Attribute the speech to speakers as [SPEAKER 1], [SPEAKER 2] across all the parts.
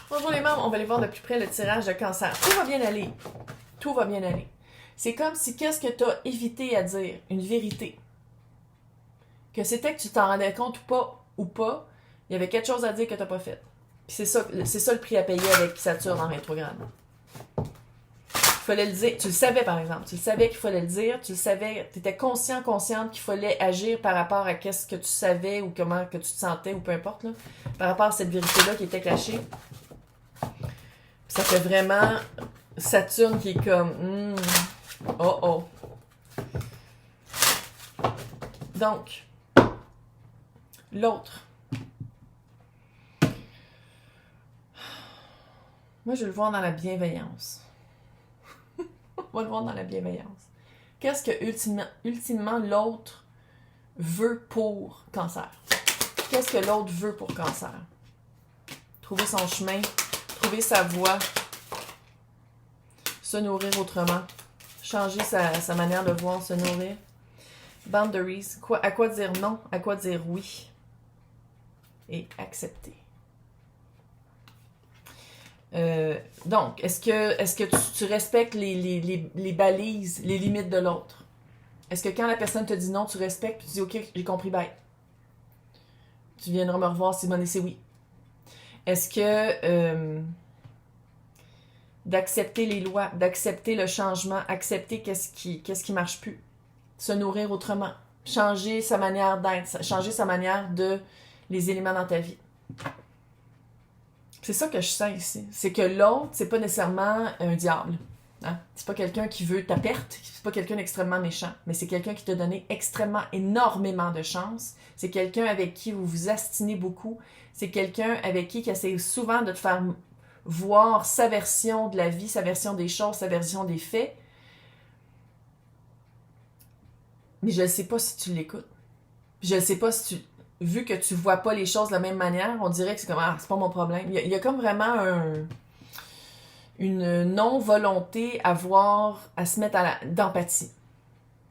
[SPEAKER 1] Bonjour les membres, on va aller voir de plus près le tirage de cancer. Tout va bien aller. Tout va bien aller. C'est comme si qu'est-ce que tu as évité à dire, une vérité. Que c'était que tu t'en rendais compte ou pas, il y avait quelque chose à dire que tu n'as pas fait. Puis c'est ça le prix à payer avec Saturne en rétrograde. Il fallait le dire. Tu le savais, par exemple. Tu le savais qu'il fallait le dire. Tu le savais. Tu étais consciente qu'il fallait agir par rapport à qu'est-ce que tu savais ou comment que tu te sentais ou peu importe, là, par rapport à cette vérité-là qui était cachée. Puis ça fait vraiment Saturne qui est comme oh oh. Donc, l'autre. Moi, je vais le voir dans la bienveillance. On va le voir dans la bienveillance. Qu'est-ce que ultimement l'autre veut pour cancer? Qu'est-ce que l'autre veut pour cancer? Trouver son chemin, trouver sa voie, se nourrir autrement, changer sa manière de voir, se nourrir. Boundaries, à quoi dire non, à quoi dire oui. Et accepter. Donc, est-ce que tu respectes les balises, les limites de l'autre? Est-ce que quand la personne te dit non, tu respectes, tu dis ok, j'ai compris, bye. Tu viendras me revoir si mon c'est oui. Est-ce que d'accepter les lois, d'accepter le changement, accepter qu'est-ce qui marche plus, se nourrir autrement, changer sa manière d'être, changer sa manière de les éléments dans ta vie. C'est ça que je sens ici. C'est que l'autre, c'est pas nécessairement un diable. Hein? C'est pas quelqu'un qui veut ta perte, c'est pas quelqu'un d'extrêmement méchant, mais c'est quelqu'un qui t'a donné énormément de chance. C'est quelqu'un avec qui vous vous astinez beaucoup. C'est quelqu'un avec qui essaie souvent de te faire voir sa version de la vie, sa version des choses, sa version des faits. Mais je ne sais pas si tu l'écoutes. Je ne sais pas si tu... Vu que tu vois pas les choses de la même manière, on dirait que c'est comme, c'est pas mon problème. Il y a comme vraiment une non-volonté à se mettre d'empathie.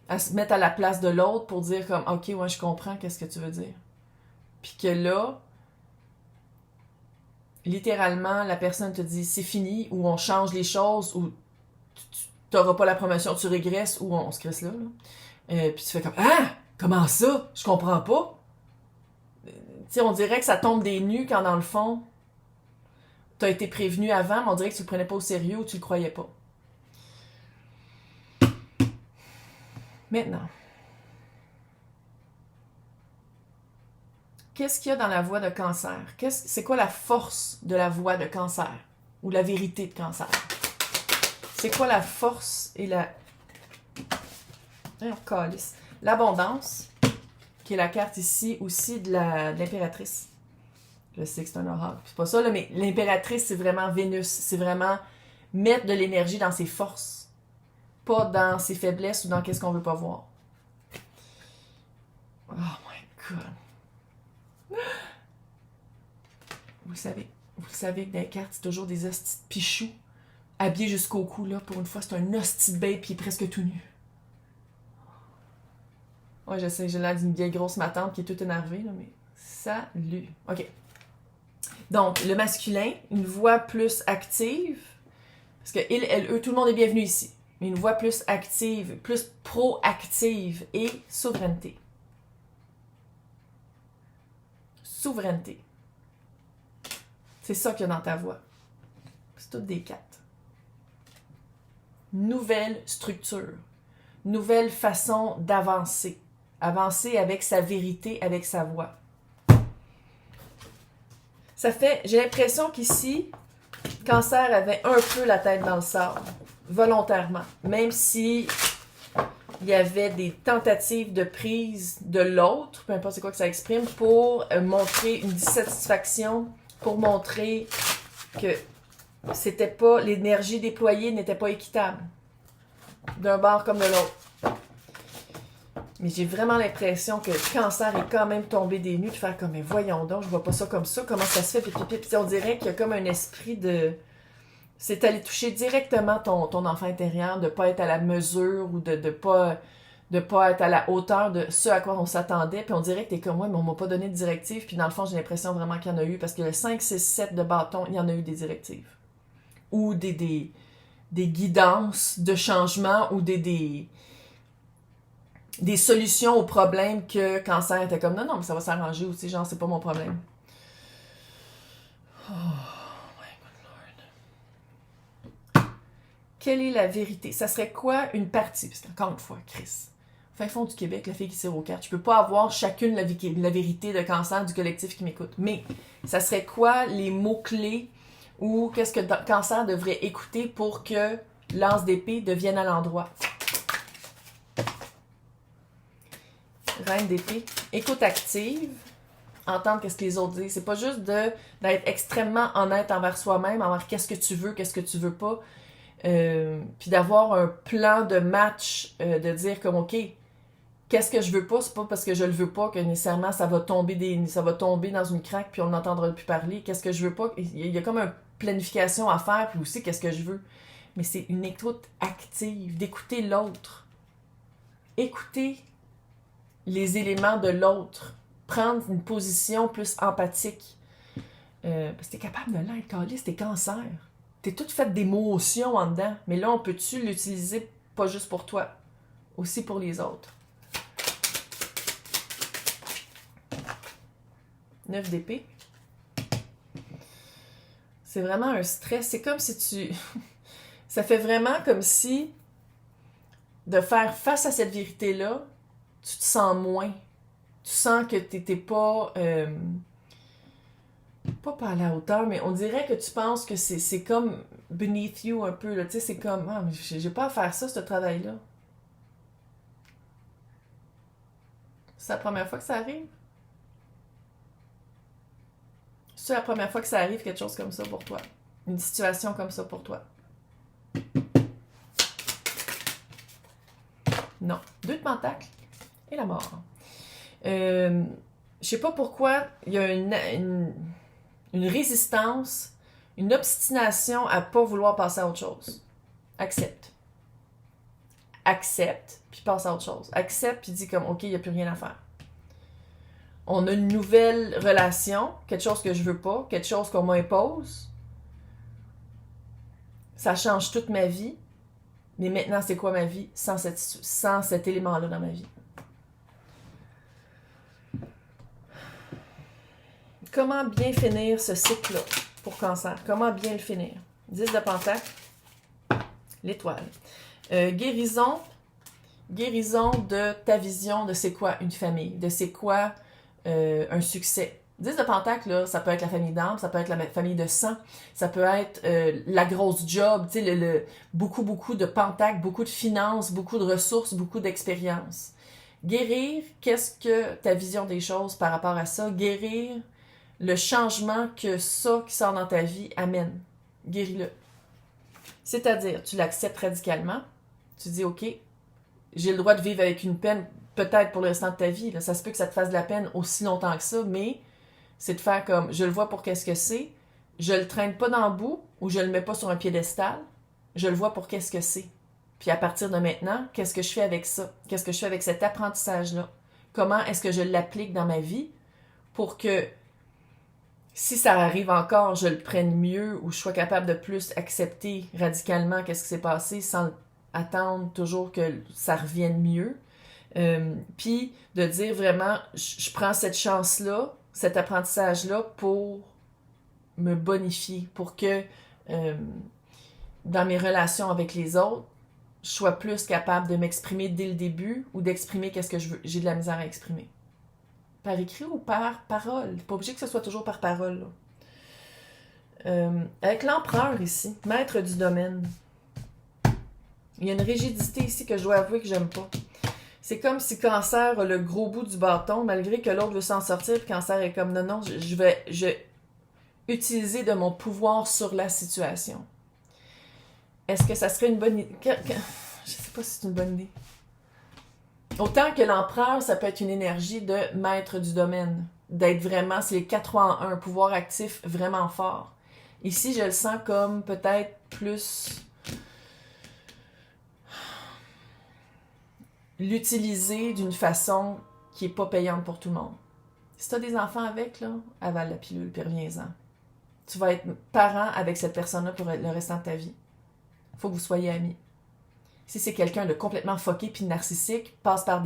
[SPEAKER 1] À se mettre à la place de l'autre pour dire comme, ok, ouais, je comprends qu'est-ce que tu veux dire. Puis que là, littéralement, la personne te dit, c'est fini, ou on change les choses, ou tu n'auras pas la promotion, tu régresses, ou on se crisse là. Puis tu fais comme, comment ça? Je comprends pas. T'sais, on dirait que ça tombe des nues quand dans le fond, t'as été prévenu avant, mais on dirait que tu le prenais pas au sérieux ou tu le croyais pas. Maintenant, qu'est-ce qu'il y a dans la voie de cancer? C'est quoi la force de la voie de cancer? Ou la vérité de cancer? C'est quoi la force et l'abondance, qui est la carte ici aussi de l'impératrice. Je sais que c'est un oracle. C'est pas ça, là, mais l'impératrice, c'est vraiment Vénus. C'est vraiment mettre de l'énergie dans ses forces. Pas dans ses faiblesses ou dans qu'est-ce qu'on veut pas voir. Oh my God. Vous le savez que dans les cartes, c'est toujours des hosties de pichous habillés jusqu'au cou, là. Pour une fois, c'est un hostie de babe qui est presque tout nu. Ouais, je sais, j'ai l'air d'une vieille grosse matante qui est toute énervée, là, mais salut. OK. Donc, le masculin, une voix plus active, parce que il, elle, eux, tout le monde est bienvenu ici, mais une voix plus active, plus proactive et souveraineté. Souveraineté. C'est ça qu'il y a dans ta voix. C'est toutes des cartes. Nouvelle structure. Nouvelle façon d'avancer. Avancer avec sa vérité, avec sa voix. Ça fait, j'ai l'impression qu'ici, Cancer avait un peu la tête dans le sable, volontairement. Même si il y avait des tentatives de prise de l'autre, peu importe c'est quoi que ça exprime, pour montrer une dissatisfaction, pour montrer que c'était pas, l'énergie déployée n'était pas équitable. D'un bord comme de l'autre. Mais j'ai vraiment l'impression que le Cancer est quand même tombé des nues de faire comme, mais voyons donc, je vois pas ça comme ça, comment ça se fait, puis on dirait qu'il y a comme un esprit de... C'est aller toucher directement ton enfant intérieur, de pas être à la mesure ou de pas de pas être à la hauteur de ce à quoi on s'attendait, puis on dirait que t'es comme, ouais, mais on m'a pas donné de directive, puis dans le fond, j'ai l'impression vraiment qu'il y en a eu, parce que le 5, 6, 7 de bâton, il y en a eu des directives. Ou des guidances de changement, ou des solutions aux problèmes que Cancer était comme, non, mais ça va s'arranger aussi, genre, c'est pas mon problème. Oh my good Lord. Quelle est la vérité? Ça serait quoi une partie? Parce qu'encore une fois, Chris, fin fond du Québec, la fille qui tire aux cartes, je peux pas avoir chacune la vérité de Cancer du collectif qui m'écoute. Mais ça serait quoi les mots-clés ou qu'est-ce que Cancer devrait écouter pour que l'anse d'épée devienne à l'endroit? Reine d'épée. Écoute active. Entendre qu'est-ce que les autres disent. C'est pas juste d'être extrêmement honnête envers soi-même, envers qu'est-ce que tu veux pas. Puis d'avoir un plan de match, de dire comme, OK, qu'est-ce que je veux pas? C'est pas parce que je le veux pas que nécessairement ça va tomber dans une craque puis on n'entendra plus parler. Qu'est-ce que je veux pas? Il y a comme une planification à faire puis aussi qu'est-ce que je veux. Mais c'est une écoute active, d'écouter l'autre. Écouter les éléments de l'autre. Prendre une position plus empathique. Parce que t'es capable de l'être, Calice, t'es Cancer. T'es toute faite d'émotions en dedans. Mais là, on peut-tu l'utiliser pas juste pour toi, aussi pour les autres? 9 d'épée. C'est vraiment un stress. C'est comme si tu... Ça fait vraiment comme si de faire face à cette vérité-là, tu te sens moins. Tu sens que t'étais pas... pas à la hauteur, mais on dirait que tu penses que c'est comme beneath you un peu. Tu sais, c'est comme, ah, mais j'ai pas à faire ça, ce travail-là. C'est la première fois que ça arrive? C'est la première fois que ça arrive, quelque chose comme ça pour toi? Une situation comme ça pour toi? Non. 2 de pentacles et la mort. Je sais pas pourquoi il y a une résistance, une obstination à pas vouloir passer à autre chose. Accepte. Accepte, puis passe à autre chose. Accepte, puis dis comme, OK, il n'y a plus rien à faire. On a une nouvelle relation, quelque chose que je veux pas, quelque chose qu'on m'impose. Ça change toute ma vie. Mais maintenant, c'est quoi ma vie sans cet élément-là dans ma vie? Comment bien finir ce cycle-là pour Cancer? Comment bien le finir? 10 de pentacles, l'étoile. Guérison de ta vision de c'est quoi une famille, de c'est quoi un succès. 10 de pentacles, là, ça peut être la famille d'âme, ça peut être la famille de sang, ça peut être la grosse job, tu sais, beaucoup de pentacles, beaucoup de finances, beaucoup de ressources, beaucoup d'expérience. Guérir, qu'est-ce que ta vision des choses par rapport à ça? Guérir le changement que ça qui sort dans ta vie amène. Guéris-le. C'est-à-dire, tu l'acceptes radicalement, tu dis, OK, j'ai le droit de vivre avec une peine, peut-être pour le restant de ta vie, là. Ça se peut que ça te fasse de la peine aussi longtemps que ça, mais c'est de faire comme, je le vois pour qu'est-ce que c'est, je le traîne pas dans le bout, ou je le mets pas sur un piédestal, je le vois pour qu'est-ce que c'est. Puis à partir de maintenant, qu'est-ce que je fais avec ça? Qu'est-ce que je fais avec cet apprentissage-là? Comment est-ce que je l'applique dans ma vie pour que si ça arrive encore, je le prenne mieux ou je sois capable de plus accepter radicalement qu'est-ce qui s'est passé sans attendre toujours que ça revienne mieux. Puis de dire vraiment, je prends cette chance-là, cet apprentissage-là pour me bonifier, pour que dans mes relations avec les autres, je sois plus capable de m'exprimer dès le début ou d'exprimer qu'est-ce que j'ai de la misère à exprimer. Par écrit ou par parole. Pas obligé que ce soit toujours par parole. Avec l'empereur ici, maître du domaine. Il y a une rigidité ici que je dois avouer que j'aime pas. C'est comme si Cancer a le gros bout du bâton, malgré que l'autre veut s'en sortir, puis Cancer est comme non, je vais utiliser de mon pouvoir sur la situation. Est-ce que ça serait une bonne idée? Je sais pas si c'est une bonne idée. Autant que l'empereur, ça peut être une énergie de maître du domaine. D'être vraiment, c'est les 4 en 1, pouvoir actif vraiment fort. Ici, je le sens comme peut-être plus l'utiliser d'une façon qui n'est pas payante pour tout le monde. Si tu as des enfants avec, là, avale la pilule, puis reviens-en. Tu vas être parent avec cette personne-là pour le restant de ta vie. Il faut que vous soyez amis. Si c'est quelqu'un de complètement fucké puis narcissique, passe par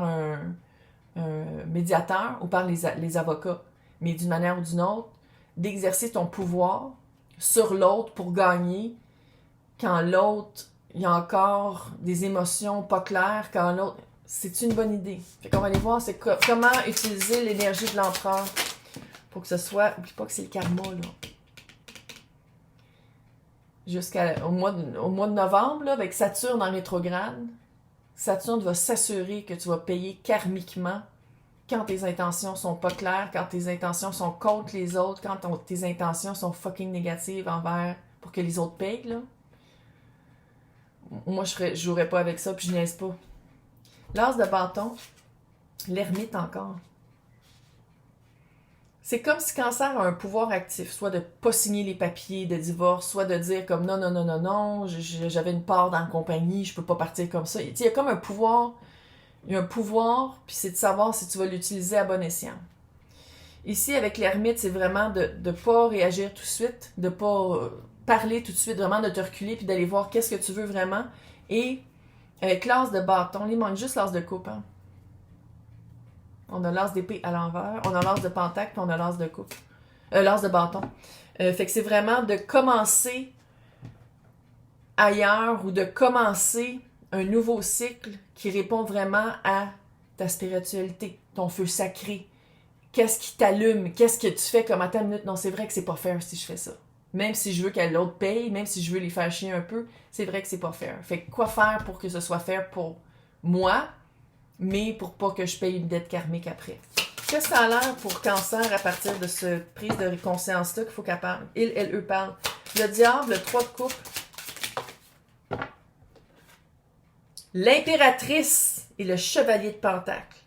[SPEAKER 1] un médiateur ou par les avocats. Mais d'une manière ou d'une autre, d'exercer ton pouvoir sur l'autre pour gagner quand l'autre, il y a encore des émotions pas claires, quand l'autre... C'est une bonne idée. Fait qu'on va aller voir c'est comment utiliser l'énergie de l'empereur pour que ce soit... Oublie pas que c'est le karma, là. Jusqu'au mois de novembre, là, avec Saturne en rétrograde, Saturne va s'assurer que tu vas payer karmiquement quand tes intentions sont pas claires, quand tes intentions sont contre les autres, quand tes intentions sont fucking négatives envers pour que les autres payent, là. Moi, je jouerais pas avec ça, puis je niaise pas. L'as de bâton, l'ermite encore. C'est comme si Cancer a un pouvoir actif, soit de pas signer les papiers de divorce, soit de dire comme non, j'avais une part dans la compagnie, je peux pas partir comme ça. Il y a comme un pouvoir, il y a un pouvoir, puis c'est de savoir si tu vas l'utiliser à bon escient. Ici, avec l'ermite, c'est vraiment de pas réagir tout de suite, de pas parler tout de suite, vraiment de te reculer, puis d'aller voir qu'est-ce que tu veux vraiment. Et avec l'as de bâton, il manque juste l'as de coupe, hein. On a l'as d'épée à l'envers, on a l'as de pentacle, puis on a l'as de coupe. L'as de bâton. Fait que c'est vraiment de commencer ailleurs ou de commencer un nouveau cycle qui répond vraiment à ta spiritualité, ton feu sacré. Qu'est-ce qui t'allume? Qu'est-ce que tu fais comme, attends une minute, non, c'est vrai que c'est pas fair si je fais ça. Même si je veux que l'autre paye, même si je veux les faire chier un peu, c'est vrai que c'est pas fair. Fait que quoi faire pour que ce soit fair pour moi, mais pour pas que je paye une dette karmique après? Qu'est-ce que ça a l'air pour Cancer à partir de cette prise de conscience-là qu'il faut qu'elle parle? Eux parlent. Le diable, le 3 de coupe. L'impératrice et le chevalier de pentacle.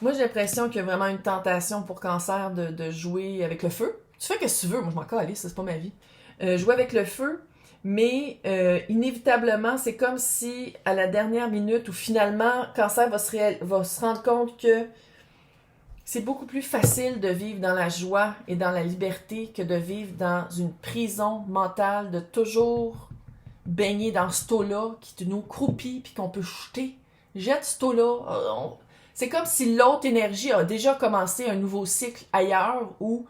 [SPEAKER 1] Moi, j'ai l'impression qu'il y a vraiment une tentation pour Cancer de jouer avec le feu. Tu fais ce que tu veux. Moi, je m'en calisse, c'est pas ma vie. Jouer avec le feu, mais inévitablement, c'est comme si, à la dernière minute, où finalement, Cancer va se rendre compte que c'est beaucoup plus facile de vivre dans la joie et dans la liberté que de vivre dans une prison mentale, de toujours baigner dans ce eau-là qui nous croupit puis qu'on peut jeter. Jette ce eau-là. C'est comme si l'autre énergie a déjà commencé un nouveau cycle ailleurs où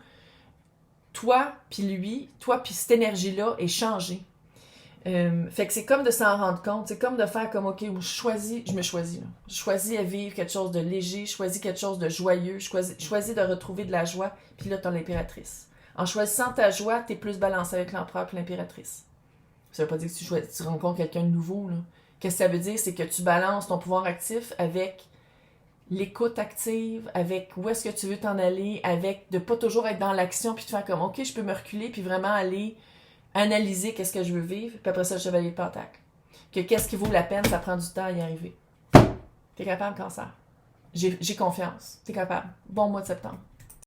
[SPEAKER 1] toi puis lui, toi puis cette énergie-là est changée. Fait que c'est comme de s'en rendre compte, c'est comme de faire comme, ok, je me choisis. Là. Je choisis à vivre quelque chose de léger, je choisis quelque chose de joyeux, je choisis de retrouver de la joie, puis là, t'as l'impératrice. En choisissant ta joie, t'es plus balancé avec l'empereur puis l'impératrice. Ça veut pas dire que tu rencontres quelqu'un de nouveau, là. Qu'est-ce que ça veut dire? C'est que tu balances ton pouvoir actif avec l'écoute active, avec où est-ce que tu veux t'en aller, avec de pas toujours être dans l'action puis de faire comme, ok, je peux me reculer puis vraiment aller analyser qu'est-ce que je veux vivre, puis après ça, le chevalier de pentacle. Que qu'est-ce qui vaut la peine, ça prend du temps à y arriver. T'es capable, Cancer. J'ai confiance. T'es capable. Bon mois de septembre.